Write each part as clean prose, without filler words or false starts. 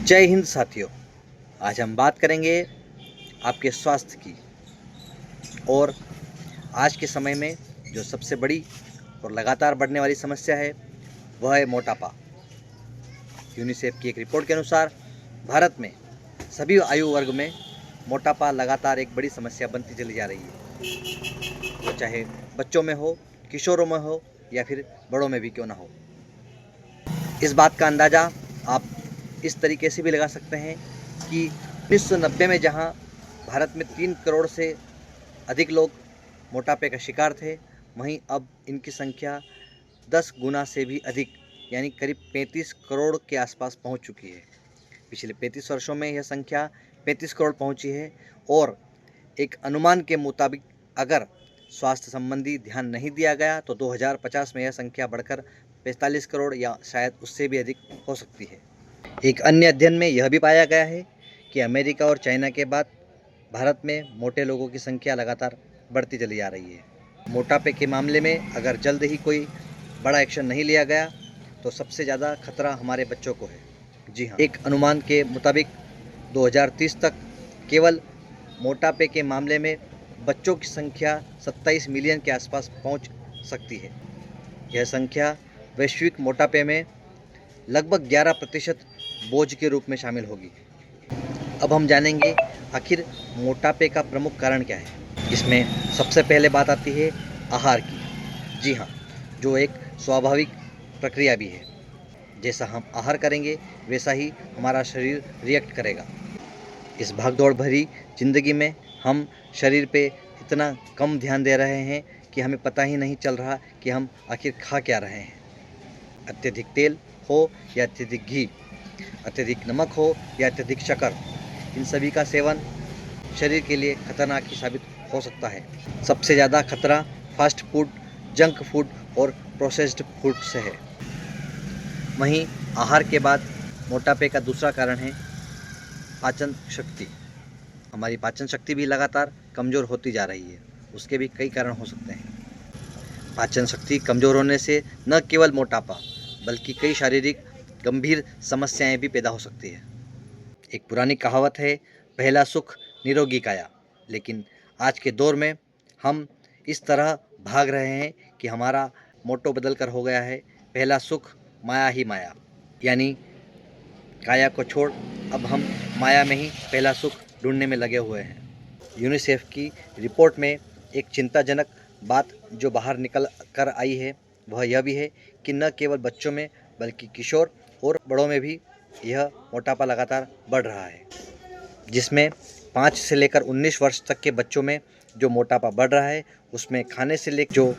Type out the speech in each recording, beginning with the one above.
जय हिंद साथियों। आज हम बात करेंगे आपके स्वास्थ्य की। और आज के समय में जो सबसे बड़ी और लगातार बढ़ने वाली समस्या है वह है मोटापा। यूनिसेफ की एक रिपोर्ट के अनुसार भारत में सभी आयु वर्ग में मोटापा लगातार एक बड़ी समस्या बनती चली जा रही है। वो चाहे बच्चों में हो, किशोरों में हो या फिर बड़ों में भी क्यों ना हो। इस बात का अंदाज़ा आप इस तरीके से भी लगा सकते हैं कि 1990 में जहां भारत में 3 करोड़ से अधिक लोग मोटापे का शिकार थे, वहीं अब इनकी संख्या 10 गुना से भी अधिक यानी करीब 35 करोड़ के आसपास पहुंच चुकी है। पिछले 35 वर्षों में यह संख्या 35 करोड़ पहुंची है और एक अनुमान के मुताबिक अगर स्वास्थ्य संबंधी ध्यान नहीं दिया गया तो 2050 में यह संख्या बढ़कर 45 करोड़ या शायद उससे भी अधिक हो सकती है। एक अन्य अध्ययन में यह भी पाया गया है कि अमेरिका और चाइना के बाद भारत में मोटे लोगों की संख्या लगातार बढ़ती चली जा रही है। मोटापे के मामले में अगर जल्द ही कोई बड़ा एक्शन नहीं लिया गया तो सबसे ज़्यादा खतरा हमारे बच्चों को है। जी हाँ, एक अनुमान के मुताबिक 2030 तक केवल मोटापे के मामले में बच्चों की संख्या 27 मिलियन के आसपास पहुंच सकती है। यह संख्या वैश्विक मोटापे में लगभग 11% बोझ के रूप में शामिल होगी। अब हम जानेंगे आखिर मोटापे का प्रमुख कारण क्या है। इसमें सबसे पहले बात आती है आहार की। जी हाँ, जो एक स्वाभाविक प्रक्रिया भी है। जैसा हम आहार करेंगे वैसा ही हमारा शरीर रिएक्ट करेगा। इस भागदौड़ भरी ज़िंदगी में हम शरीर पे इतना कम ध्यान दे रहे हैं कि हमें पता ही नहीं चल रहा कि हम आखिर खा क्या रहे हैं। अत्यधिक तेल हो या अत्यधिक घी, अत्यधिक नमक हो या अत्यधिक शक्कर, इन सभी का सेवन शरीर के लिए खतरनाक ही साबित हो सकता है। सबसे ज़्यादा खतरा फास्ट फूड, जंक फूड और प्रोसेस्ड फूड से है। वहीं आहार के बाद मोटापे का दूसरा कारण है पाचन शक्ति। हमारी पाचन शक्ति भी लगातार कमज़ोर होती जा रही है। उसके भी कई कारण हो सकते हैं। पाचन शक्ति कमज़ोर होने से न केवल मोटापा बल्कि कई शारीरिक गंभीर समस्याएं भी पैदा हो सकती है। एक पुरानी कहावत है, पहला सुख निरोगी काया। लेकिन आज के दौर में हम इस तरह भाग रहे हैं कि हमारा मोटो बदल कर हो गया है, पहला सुख माया ही माया। यानी काया को छोड़ अब हम माया में ही पहला सुख ढूंढने में लगे हुए हैं। यूनिसेफ की रिपोर्ट में एक चिंताजनक बात जो बाहर निकल कर आई है वह यह भी है कि न केवल बच्चों में बल्कि किशोर और बड़ों में भी यह मोटापा लगातार बढ़ रहा है। जिसमें 5 से लेकर 19 वर्ष तक के बच्चों में जो मोटापा बढ़ रहा है उसमें खाने से लेकर जो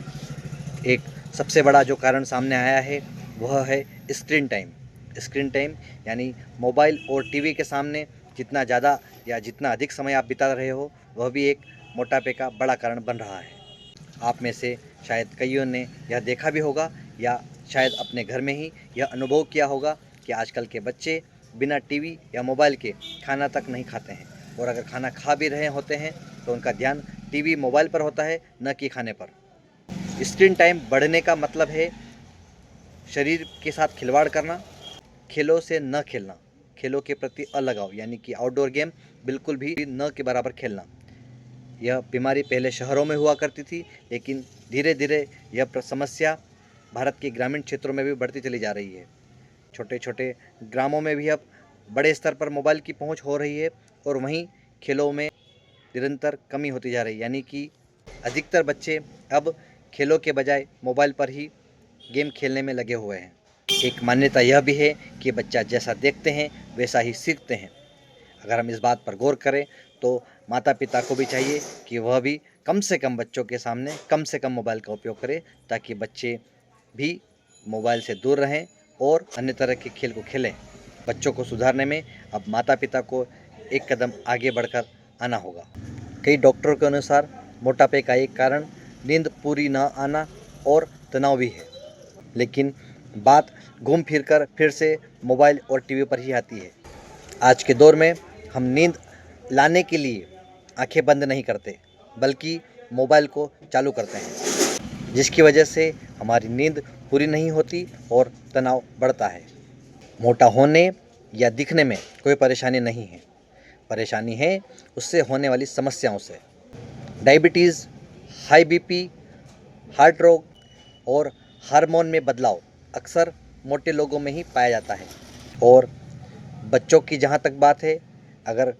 एक सबसे बड़ा जो कारण सामने आया है वह है स्क्रीन टाइम। स्क्रीन टाइम यानी मोबाइल और टीवी के सामने जितना ज़्यादा या जितना अधिक समय आप बिता रहे हो वह भी एक मोटापे का बड़ा कारण बन रहा है। आप में से शायद कईयों ने यह देखा भी होगा या शायद अपने घर में ही यह अनुभव किया होगा कि आजकल के बच्चे बिना टीवी या मोबाइल के खाना तक नहीं खाते हैं, और अगर खाना खा भी रहे होते हैं तो उनका ध्यान टीवी मोबाइल पर होता है, न कि खाने पर। स्क्रीन टाइम बढ़ने का मतलब है शरीर के साथ खिलवाड़ करना, खेलों से न खेलना, खेलों के प्रति अलगाव यानी कि आउटडोर गेम बिल्कुल भी न के बराबर खेलना। यह बीमारी पहले शहरों में हुआ करती थी, लेकिन धीरे धीरे यह समस्या भारत के ग्रामीण क्षेत्रों में भी बढ़ती चली जा रही है। छोटे छोटे ग्रामों में भी अब बड़े स्तर पर मोबाइल की पहुंच हो रही है और वहीं खेलों में निरंतर कमी होती जा रही है। यानी कि अधिकतर बच्चे अब खेलों के बजाय मोबाइल पर ही गेम खेलने में लगे हुए हैं। एक मान्यता यह भी है कि बच्चा जैसा देखते हैं वैसा ही सीखते हैं। अगर हम इस बात पर गौर करें तो माता पिता को भी चाहिए कि वह भी कम से कम बच्चों के सामने कम से कम मोबाइल का उपयोग करें, ताकि बच्चे भी मोबाइल से दूर रहें और अन्य तरह के खेल को खेलें। बच्चों को सुधारने में अब माता पिता को एक कदम आगे बढ़कर आना होगा। कई डॉक्टरों के अनुसार मोटापे का एक कारण नींद पूरी न आना और तनाव भी है। लेकिन बात घूम फिर कर फिर से मोबाइल और टीवी पर ही आती है। आज के दौर में हम नींद लाने के लिए आंखें बंद नहीं करते बल्कि मोबाइल को चालू करते हैं, जिसकी वजह से हमारी नींद पूरी नहीं होती और तनाव बढ़ता है। मोटा होने या दिखने में कोई परेशानी नहीं है। परेशानी है उससे होने वाली समस्याओं से। डायबिटीज़, हाई बीपी, हार्ट रोग और हार्मोन में बदलाव अक्सर मोटे लोगों में ही पाया जाता है। और बच्चों की जहाँ तक बात है, अगर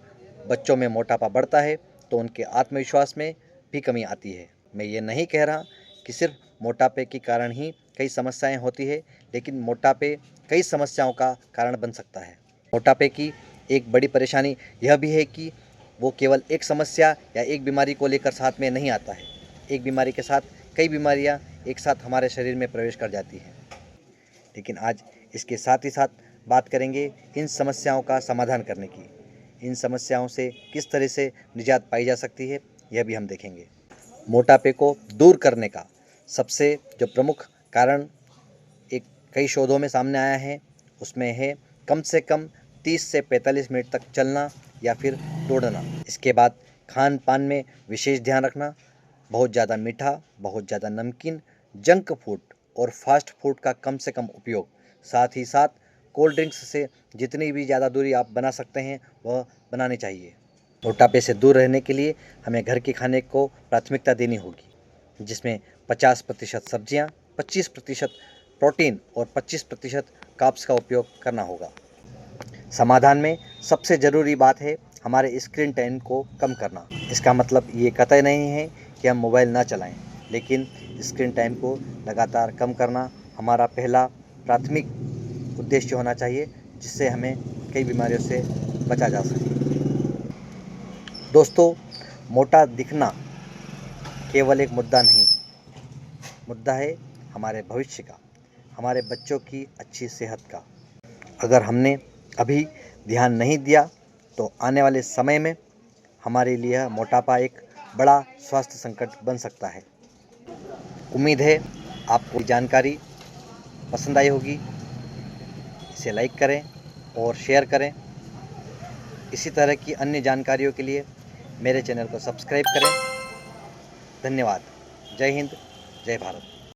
बच्चों में मोटापा बढ़ता है तो उनके आत्मविश्वास में भी कमी आती है। मैं ये नहीं कह रहा कि सिर्फ मोटापे के कारण ही कई समस्याएं होती है, लेकिन मोटापे कई समस्याओं का कारण बन सकता है। मोटापे की एक बड़ी परेशानी यह भी है कि वो केवल एक समस्या या एक बीमारी को लेकर साथ में नहीं आता है। एक बीमारी के साथ कई बीमारियां एक साथ हमारे शरीर में प्रवेश कर जाती हैं। लेकिन आज इसके साथ ही साथ बात करेंगे इन समस्याओं का समाधान करने की। इन समस्याओं से किस तरह से निजात पाई जा सकती है, यह भी हम देखेंगे। मोटापे को दूर करने का सबसे जो प्रमुख कारण एक कई शोधों में सामने आया है, उसमें है कम से कम 30 से 45 मिनट तक चलना या फिर दौड़ना। इसके बाद खान पान में विशेष ध्यान रखना। बहुत ज़्यादा मीठा, बहुत ज़्यादा नमकीन, जंक फूड और फास्ट फूड का कम से कम उपयोग। साथ ही साथ कोल्ड ड्रिंक्स से जितनी भी ज़्यादा दूरी आप बना सकते हैं वह बनानी चाहिए। मोटापे से दूर रहने के लिए हमें घर के खाने को प्राथमिकता देनी होगी, जिसमें 50% सब्जियां, 25% प्रोटीन और 25% कार्ब्स का उपयोग करना होगा। समाधान में सबसे ज़रूरी बात है हमारे स्क्रीन टाइम को कम करना। इसका मतलब ये कतई नहीं है कि हम मोबाइल ना चलाएं, लेकिन स्क्रीन टाइम को लगातार कम करना हमारा पहला प्राथमिक उद्देश्य होना चाहिए, जिससे हमें कई बीमारियों से बचा जा सके। दोस्तों, मोटा दिखना केवल एक मुद्दा नहीं, मुद्दा है हमारे भविष्य का, हमारे बच्चों की अच्छी सेहत का। अगर हमने अभी ध्यान नहीं दिया तो आने वाले समय में हमारे लिए मोटापा एक बड़ा स्वास्थ्य संकट बन सकता है। उम्मीद है आपको जानकारी पसंद आई होगी। इसे लाइक करें और शेयर करें। इसी तरह की अन्य जानकारियों के लिए मेरे चैनल को सब्सक्राइब करें। धन्यवाद। जय हिंद, जय भारत।